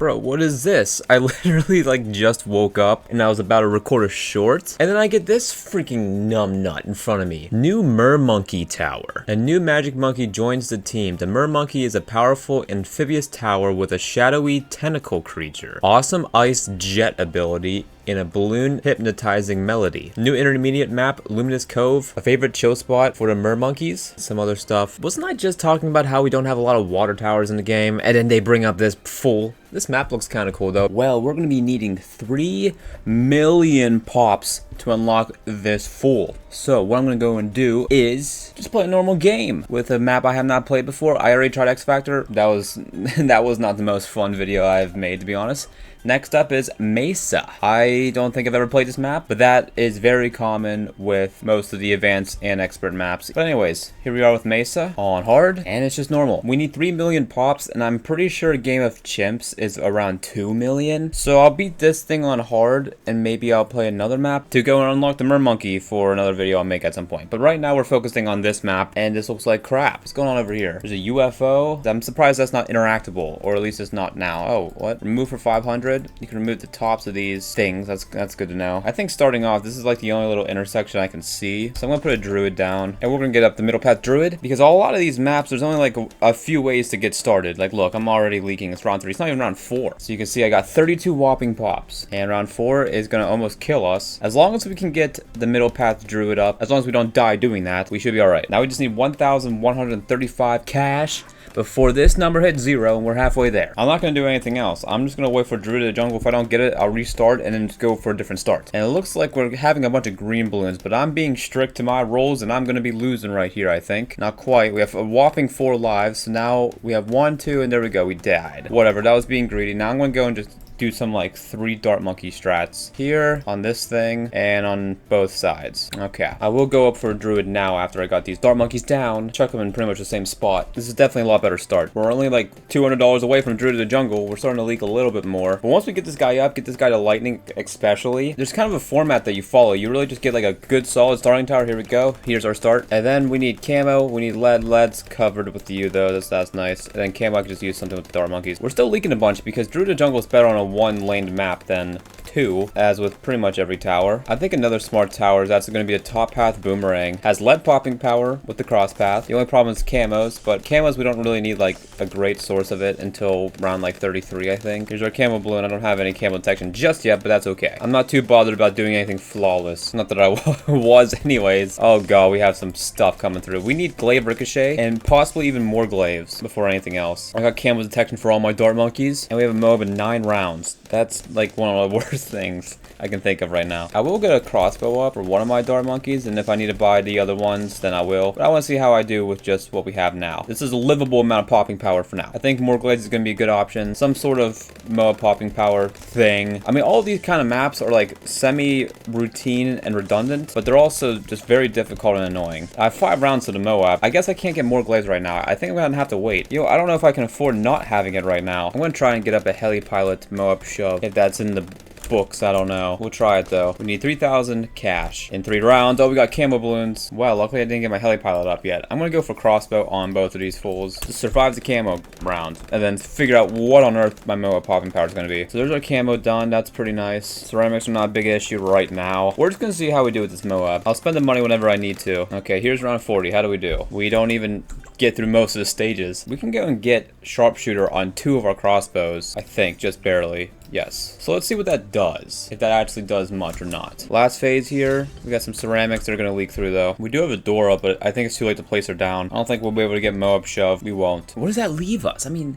Bro, what is this? I literally like just woke up and I was about to record a short, and then I get this freaking numbnut in front of me. New MERMONKEY tower. A new magic monkey joins the team. The MERMONKEY is a powerful amphibious tower with a shadowy tentacle creature. Awesome ice jet ability in a balloon hypnotizing melody. New intermediate map, Luminous Cove, a favorite chill spot for the mermonkeys. Some other stuff. Wasn't I just talking about how we don't have a lot of water towers in the game, and then they bring up this full? This map looks kind of cool though. Well, we're going to be needing 3 million pops to unlock this fool. So what I'm going to go and do is just play a normal game with a map I have not played before. I already tried X Factor. That was that was not the most fun video I've made, to be honest. Next up is Mesa. I don't think I've ever played this map, but that is very common with most of the advanced and expert maps. But anyways, here we are with Mesa on hard, and it's just normal. We need 3 million pops, and I'm pretty sure Game of Chimps is around 2 million. So I'll beat this thing on hard, and maybe I'll play another map to go and unlock the MERMONKEY for another video I'll make at some point. But right now we're focusing on this map, and this looks like crap. What's going on over here? There's a UFO. I'm surprised that's not interactable, or at least it's not now. Oh, what? Remove for 500. You can remove the tops of these things. That's good to know. I think starting off, this is like the only little intersection I can see. So I'm gonna put a druid down, and we're gonna get up the middle path druid, because a lot of these maps, there's only like a few ways to get started. Like, look, I'm already leaking. It's round 3. It's not even round 4. So you can see I got 32 whopping pops, and round 4 is gonna almost kill us. As long as we can get the middle path druid up, as long as we don't die doing that, we should be all right. Now we just need 1,135 cash before this number hits 0, and we're halfway there. I'm not going to do anything else. I'm just going to wait for Druid of the Jungle. If I don't get it, I'll restart and then just go for a different start. And it looks like we're having a bunch of green balloons, but I'm being strict to my rolls, and I'm going to be losing right here, I think. Not quite. We have a whopping 4 lives, so now we have 1, 2, and there we go. We died. Whatever, that was being greedy. Now I'm going to go and just do some like 3 dart monkey strats here on this thing and on both sides. Okay, I will go up for a druid now after I got these dart monkeys down. Chuck them in pretty much the same spot. This is definitely a lot better start. We're only like $200 away from Druid of the Jungle. We're starting to leak a little bit more, but once we get this guy up, get this guy to lightning especially, there's kind of a format that you follow. You really just get like a good solid starting tower. Here we go. Here's our start, and then we need camo. We need lead. Lead's covered with you though. That's nice. And then camo, I can just use something with the dart monkeys. We're still leaking a bunch because Druid of the Jungle is better on a 1-laned map than 2, as with pretty much every tower. I think another smart tower is actually going to be a top path boomerang. Has lead popping power with the cross path. The only problem is camos, but camos we don't really need like a great source of it until round like 33, I think. Here's our camo balloon. I don't have any camo detection just yet, but that's okay. I'm not too bothered about doing anything flawless. Not that I was anyways. Oh god, we have some stuff coming through. We need glaive ricochet and possibly even more glaives before anything else. I got camo detection for all my dart monkeys, and we have a mob in 9 rounds. That's like one of the worst things I can think of right now. I will get a crossbow up for one of my dart monkeys, and if I need to buy the other ones, then I will. But I want to see how I do with just what we have now. This is a livable amount of popping power for now. I think more glades is going to be a good option. Some sort of MOA popping power thing. I mean, all of these kind of maps are like semi-routine and redundant, but they're also just very difficult and annoying. I have 5 rounds to the MOA. I guess I can't get more glades right now. I think I'm going to have to wait. Yo, I don't know if I can afford not having it right now. I'm going to try and get up a heli pilot MOA shove if that's in the books. I don't know. We'll try it though. We need 3,000 cash in 3 rounds. Oh, we got camo balloons. Wow, luckily I didn't get my heli pilot up yet. I'm gonna go for crossbow on both of these fools to survive the camo round, and then figure out what on earth my MOA popping power is gonna be. So there's our camo done. That's pretty nice. Ceramics are not a big issue right now. We're just gonna see how we do with this MOA. I'll spend the money whenever I need to. Okay, here's round 40. How do we do? We don't even get through most of the stages. We can go and get sharpshooter on 2 of our crossbows, I think, just barely. Yes. So let's see what that does, if that actually does much or not. Last phase here. We got some ceramics that are going to leak through, though. We do have a door up, but I think it's too late to place her down. I don't think we'll be able to get Moab shoved. We won't. What does that leave us? I mean,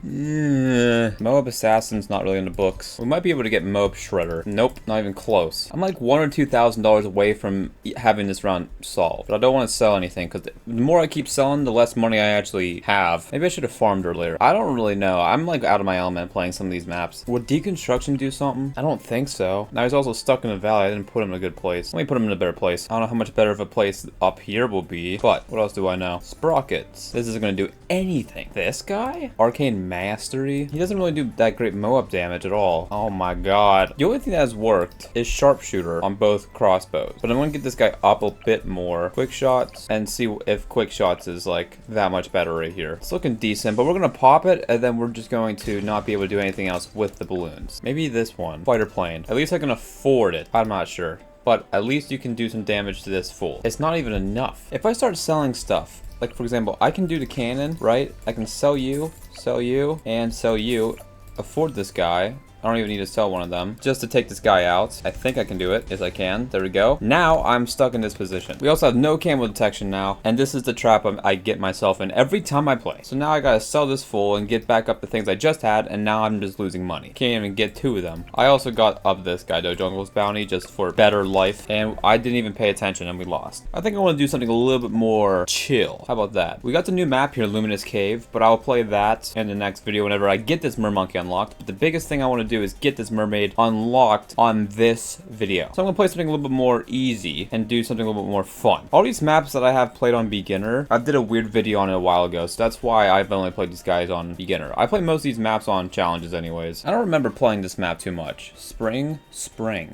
Moab Assassin's not really in the books. We might be able to get Moab Shredder. Nope, not even close. I'm like $1,000 or $2,000 away from having this round solved, but I don't want to sell anything, because the more I keep selling, the less money I actually have. Maybe I should have farmed earlier. I don't really know. I'm like out of my element playing some of these maps. Would deconstruction do something? I don't think so. Now he's also stuck in a valley. I didn't put him in a good place. Let me put him in a better place. I don't know how much better of a place up here will be, but what else do I know? Sprockets. This isn't going to do anything. This guy? Arcane Mastery? He doesn't really do that great Moab damage at all. Oh my god. The only thing that has worked is sharpshooter on both crossbows, but I'm going to get this guy up a bit more. Quick shots and see if quick shots is like that much much better right here. It's looking decent, but we're gonna pop it, and then we're just going to not be able to do anything else with the balloons. Maybe this one, fighter plane. At least I can afford it. I'm not sure, but at least you can do some damage to this fool. It's not even enough. If I start selling stuff, like for example, I can do the cannon, right? I can sell you, and sell you. Afford this guy. I don't even need to sell one of them just to take this guy out. I think I can do it. Yes, I can. There we go. Now I'm stuck in this position. We also have no camo detection now, and this is the trap I get myself in every time I play. So now I gotta sell this fool and get back up the things I just had, and now I'm just losing money. Can't even get 2 of them. I also got up this guy, though, Jungle's Bounty, just for better life, and I didn't even pay attention, and we lost. I think I want to do something a little bit more chill. How about that? We got the new map here, Luminous Cave, but I'll play that in the next video whenever I get this Mermonkey unlocked. But the biggest thing I want to do is get this mermaid unlocked on this video. So I'm gonna play something a little bit more easy and do something a little bit more fun. All these maps that I have played on beginner, I did a weird video on it a while ago, so that's why I've only played these guys on beginner. I play most of these maps on challenges anyways. I don't remember playing this map too much. Spring.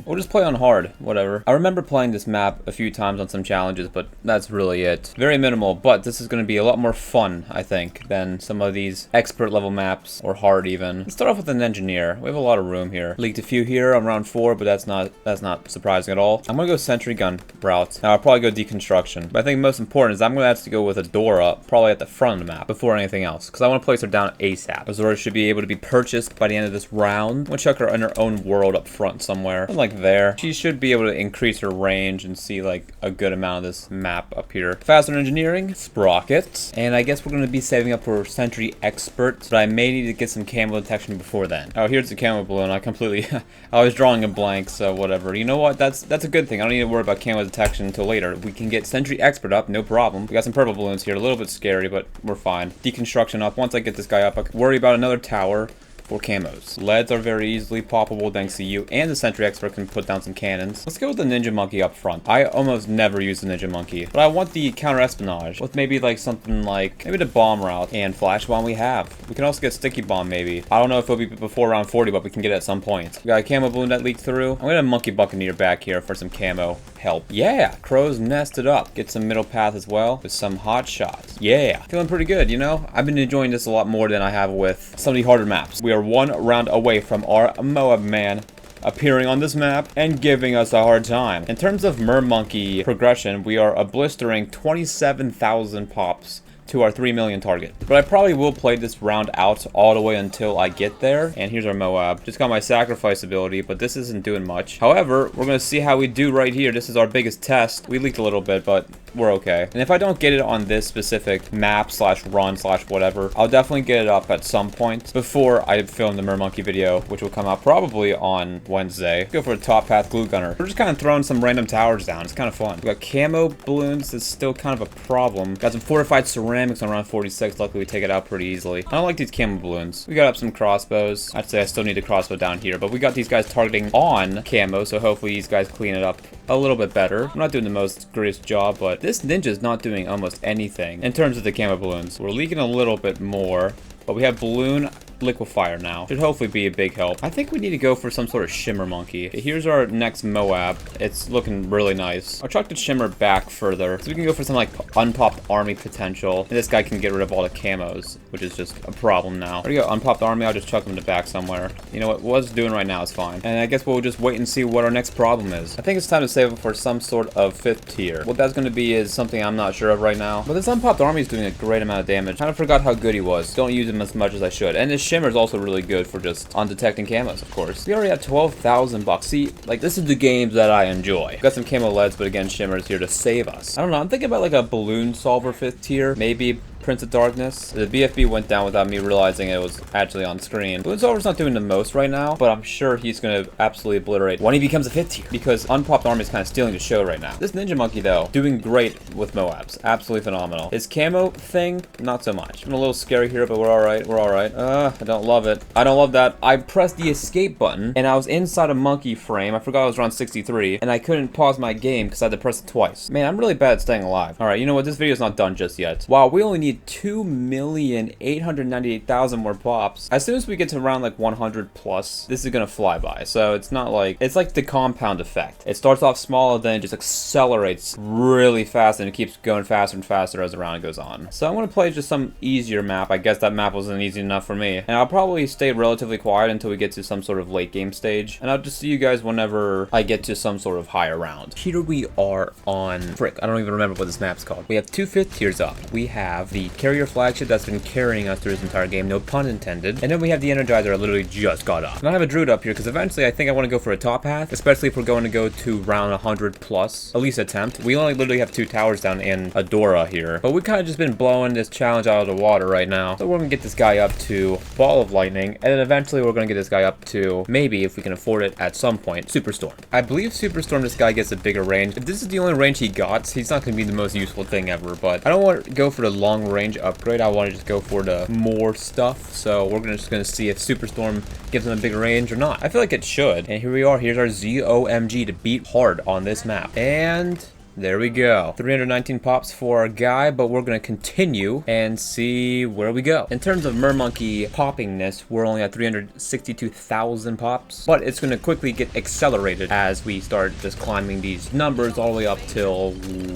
We'll just play on hard, whatever. I remember playing this map a few times on some challenges, but that's really it. Very minimal, but this is gonna be a lot more fun, I think, than some of these expert level maps, or hard even. Let's start off with an engineer. We have a lot of room here. Leaked a few here on round 4, but that's not surprising at all. I'm gonna go sentry gun route. Now I'll probably go deconstruction, but I think most important is I'm gonna have to go with Adora probably at the front of the map before anything else, because I want to place her down ASAP. Azora should be able to be purchased by the end of this round. I'm gonna chuck her in her own world up front somewhere, like there. She should be able to increase her range and see like a good amount of this map up here. Faster engineering, sprocket, and I guess we're gonna be saving up for sentry expert, but I may need to get some camo detection before then. Oh, here's the camo balloon. I completely I was drawing a blank, so whatever. You know what? That's a good thing. I don't need to worry about camo detection until later. We can get sentry expert up, no problem. We got some purple balloons here, a little bit scary, but we're fine. Deconstruction up. Once I get this guy up, I can worry about another tower. For camos. Leads are very easily poppable thanks to you, and the sentry expert can put down some cannons. Let's go with the ninja monkey up front. I almost never use the ninja monkey, but I want the counter espionage with maybe like something like maybe the bomb route and flash bomb we have. We can also get sticky bomb maybe. I don't know if it'll be before round 40, but we can get it at some point. We got a camo balloon that leaked through. I'm gonna monkey buccaneer back here for some camo help. Yeah, crow's nested up. Get some middle path as well with some hot shots. Yeah, feeling pretty good, you know? I've been enjoying this a lot more than I have with some of the harder maps. We are 1 round away from our Moab man appearing on this map and giving us a hard time. In terms of Mermonkey progression, we are a blistering 27,000 pops to our 3 million target. But I probably will play this round out all the way until I get there. And here's our Moab. Just got my sacrifice ability, but this isn't doing much. However, we're gonna see how we do right here. This is our biggest test. We leaked a little bit, but we're okay. And if I don't get it on this specific map slash run slash whatever, I'll definitely get it up at some point before I film the Mermonkey video, which will come out probably on Wednesday. Go for a top path glue gunner. We're just kind of throwing some random towers down. It's kind of fun. We got camo balloons. That's still kind of a problem. Got some fortified ceramics on round 46. Luckily we take it out pretty easily. I don't like these camo balloons. We got up some crossbows. I'd say I still need a crossbow down here, but we got these guys targeting on camo, so hopefully these guys clean it up a little bit better. I'm not doing the most greatest job, but this ninja is not doing almost anything in terms of the camo balloons. We're leaking a little bit more, but we have balloon liquefier now. Should hopefully be a big help. I think we need to go for some sort of shimmer monkey. Okay, here's our next Moab. It's looking really nice. I'll chuck the shimmer back further so we can go for some like unpopped army potential. And this guy can get rid of all the camos, which is just a problem now. There you go, unpopped army. I'll just chuck him to back somewhere. You know what it's doing right now is fine. And I guess we'll just wait and see what our next problem is. I think it's time to save it for some sort of 5th tier. What that's going to be is something I'm not sure of right now. But this unpopped army is doing a great amount of damage. Kind of forgot how good he was. Don't use him as much as I should. And this shimmer is also really good for just undetecting camos, of course. We already have 12,000 bucks. See, like, this is the games that I enjoy. Got some camo leads, but again, shimmer's here to save us. I don't know, I'm thinking about like a balloon solver 5th tier, maybe Prince of Darkness. The BFB went down without me realizing it was actually on screen. Balloon solver's not doing the most right now, but I'm sure he's gonna absolutely obliterate when he becomes a 5th tier, because unpopped army is kind of stealing the show right now. This ninja monkey though, doing great with Moabs. Absolutely phenomenal. His camo thing, not so much. I'm a little scary here, but we're alright. We're alright. I don't love it. I don't love that. I pressed the escape button and I was inside a monkey frame. I forgot I was around 63 and I couldn't pause my game because I had to press it twice. Man, I'm really bad at staying alive. Alright, you know what? This video's not done just yet. Wow, we only need need 2,898,000 more pops. As soon as we get to around like 100 plus, this is gonna fly by. So it's not like, it's like the compound effect. It starts off small, then it just accelerates really fast, and it keeps going faster and faster as the round goes on. So I'm gonna play just some easier map. I guess that map wasn't easy enough for me. And I'll probably stay relatively quiet until we get to some sort of late game stage. And I'll just see you guys whenever I get to some sort of higher round. Here we are on, frick, I don't even remember what this map's called. We have 2 5th tiers up. We have the carrier flagship that's been carrying us through this entire game, no pun intended. And then we have the energizer I literally just got up. And I have a druid up here because eventually I think I want to go for a top path, especially if we're going to go to round 100 plus, at least attempt. We only literally have 2 towers down in Adora here, but we kind of just been blowing this challenge out of the water right now. So we're going to get this guy up to Ball of Lightning, and then eventually we're going to get this guy up to, maybe if we can afford it at some point, Superstorm. I believe Superstorm, this guy gets a bigger range. If this is the only range he got, he's not going to be the most useful thing ever, but I don't want to go for the long range upgrade. I want to just go for the more stuff. So we're just going to see if Superstorm gives him a bigger range or not. I feel like it should. And here we are. Here's our ZOMG to beat hard on this map. And there we go. 319 pops for our guy, but we're going to continue and see where we go. In terms of Mermonkey poppingness, we're only at 362,000 pops, but it's going to quickly get accelerated as we start just climbing these numbers all the way up till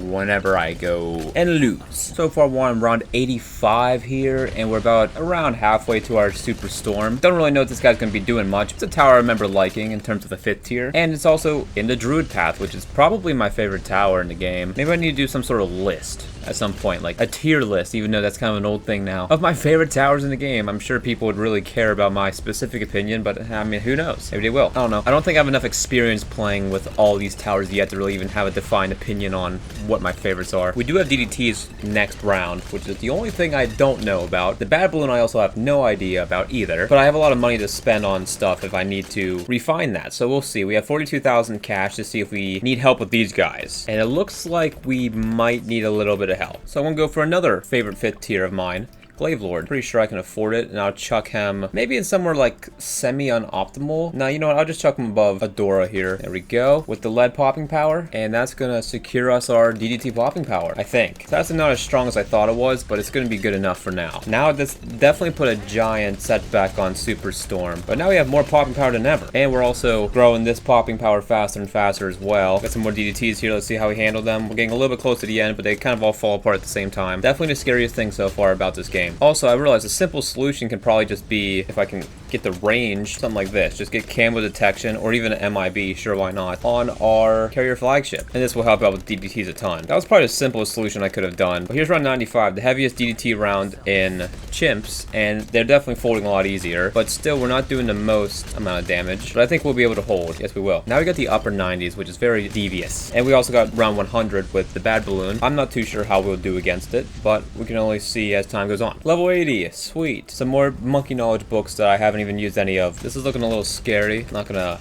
whenever I go and lose. So far, we're on round 85 here, and we're about around halfway to our Superstorm. Don't really know what this guy's going to be doing much. It's a tower I remember liking in terms of the 5th tier, and it's also in the Druid path, which is probably my favorite tower in the game. Maybe I need to do some sort of list at some point, like a tier list, even though that's kind of an old thing now, of my favorite towers in the game. I'm sure people would really care about my specific opinion, but I mean, who knows? Maybe they will. I don't know. I don't think I have enough experience playing with all these towers yet to really even have a defined opinion on what my favorites are. We do have DDTs next round, which is the only thing I don't know about. The Bad Balloon I also have no idea about either, but I have a lot of money to spend on stuff if I need to refine that. So we'll see. We have 42,000 cash to see if we need help with these guys. And it looks like we might need a little bit of help. So I'm gonna go for another favorite 5th tier of mine, Glaive Lord. Pretty sure I can afford it, and I'll chuck him maybe in somewhere like semi-unoptimal. Now, you know what? I'll just chuck him above Adora here. There we go, with the lead popping power, and that's gonna secure us our DDT popping power, I think. So that's not as strong as I thought it was, but it's gonna be good enough for now. Now, this definitely put a giant setback on Superstorm, but now we have more popping power than ever, and we're also growing this popping power faster and faster as well. Got some more DDTs here. Let's see how we handle them. We're getting a little bit close to the end, but they kind of all fall apart at the same time. Definitely the scariest thing so far about this game. Also, I realized a simple solution can probably just be, if I can get the range, something like this. Just get camo detection, or even an MIB, sure, why not, on our carrier flagship. And this will help out with DDTs a ton. That was probably the simplest solution I could have done. But here's round 95, the heaviest DDT round in chimps, and they're definitely folding a lot easier. But still, we're not doing the most amount of damage. But I think we'll be able to hold. Yes, we will. Now we got the upper 90s, which is very devious. And we also got round 100 with the Bad Balloon. I'm not too sure how we'll do against it, but we can only see as time goes on. Level 80, sweet. Some more monkey knowledge books that I haven't even used any of. This is looking a little scary. Not gonna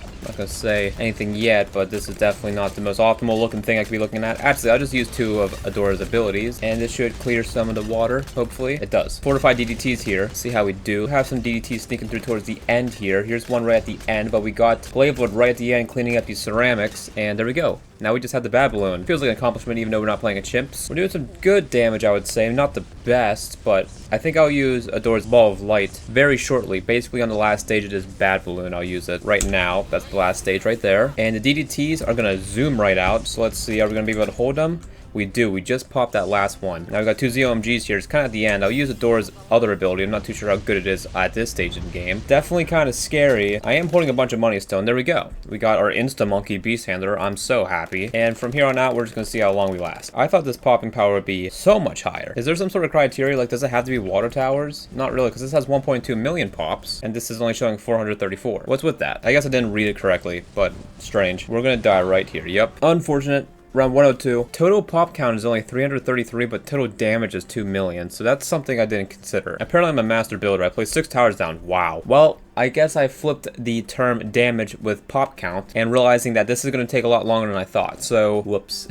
say anything yet, but this is definitely not the most optimal looking thing I could be looking at. Actually, I'll just use 2 of Adora's abilities, and this should clear some of the water, hopefully. It does. Fortified DDTs here. See how we do. Have some DDTs sneaking through towards the end here. Here's one right at the end, but we got Glaive Lord right at the end cleaning up these ceramics, and there we go. Now we just have the Bad Balloon. Feels like an accomplishment even though we're not playing a chimps. We're doing some good damage, I would say. Not the best, but I think I'll use Adora's Ball of Light very shortly. Basically on the last stage of this Bad Balloon, I'll use it right now. That's the last stage right there. And the DDTs are going to zoom right out. So let's see, are we going to be able to hold them? We do. We just popped that last one. Now we've got 2 ZOMGs here. It's kind of at the end. I'll use Adora's other ability. I'm not too sure how good it is at this stage in the game. Definitely kind of scary. I am holding a bunch of money still, and there we go. We got our Insta-Monkey Beast Handler. I'm so happy. And from here on out, we're just going to see how long we last. I thought this popping power would be so much higher. Is there some sort of criteria? Like, does it have to be water towers? Not really, because this has 1.2 million pops, and this is only showing 434. What's with that? I guess I didn't read it correctly, but strange. We're going to die right here. Yep. Unfortunate. Round 102. Total pop count is only 333, but total damage is 2 million. So that's something I didn't consider. Apparently I'm a master builder. I placed 6 towers down. Wow. Well, I guess I flipped the term damage with pop count and realizing that this is going to take a lot longer than I thought. So, whoops.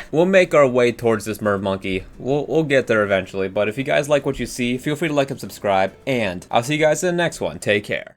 We'll make our way towards this Mermonkey. We'll get there eventually. But if you guys like what you see, feel free to like and subscribe. And I'll see you guys in the next one. Take care.